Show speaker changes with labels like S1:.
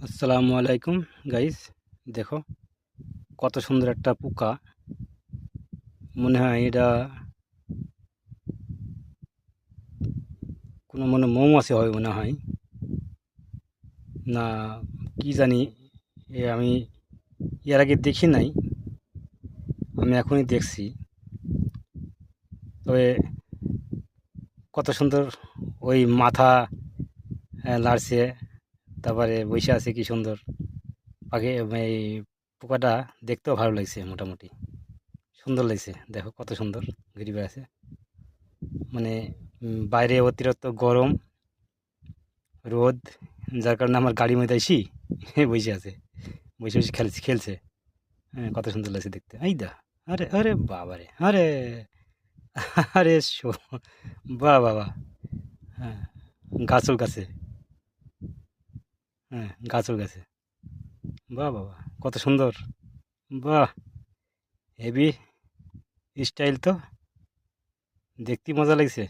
S1: আসসালামু আলাইকুম গাইস। দেখো কত সুন্দর একটা পোকা। মনে হয় এটা কোনো মৌমাছি হবে মনে হয়, না কি জানি। আমি এর আগে দেখি নাই, আমি এখনই দেখছি। তবে কত সুন্দর ওই মাথা লাড়ছে, তারপরে বসে আছে কি সুন্দর পাখি। এই পোকাটা দেখতেও ভালো লাগছে, মোটামুটি সুন্দর লাগছে। দেখো কত সুন্দর ঘুরে বেড়াচ্ছে। মানে বাইরে অতিরিক্ত গরম, রোদ, যার কারণে আমার গাড়ির মধ্যে আইসি বসে আছে, বসে বসে খেলছে। হ্যাঁ, কত সুন্দর লাগছে দেখতে। এই দা, আরে আরে বাবা রে, আরে আরে বাহ বাবা। হ্যাঁ, গাছও গাছে। হ্যাঁ, গাছও গাছে। বাহ বাবা, কত সুন্দর। বাহ, হেভি স্টাইল তো, দেখতে মজা লাগছে।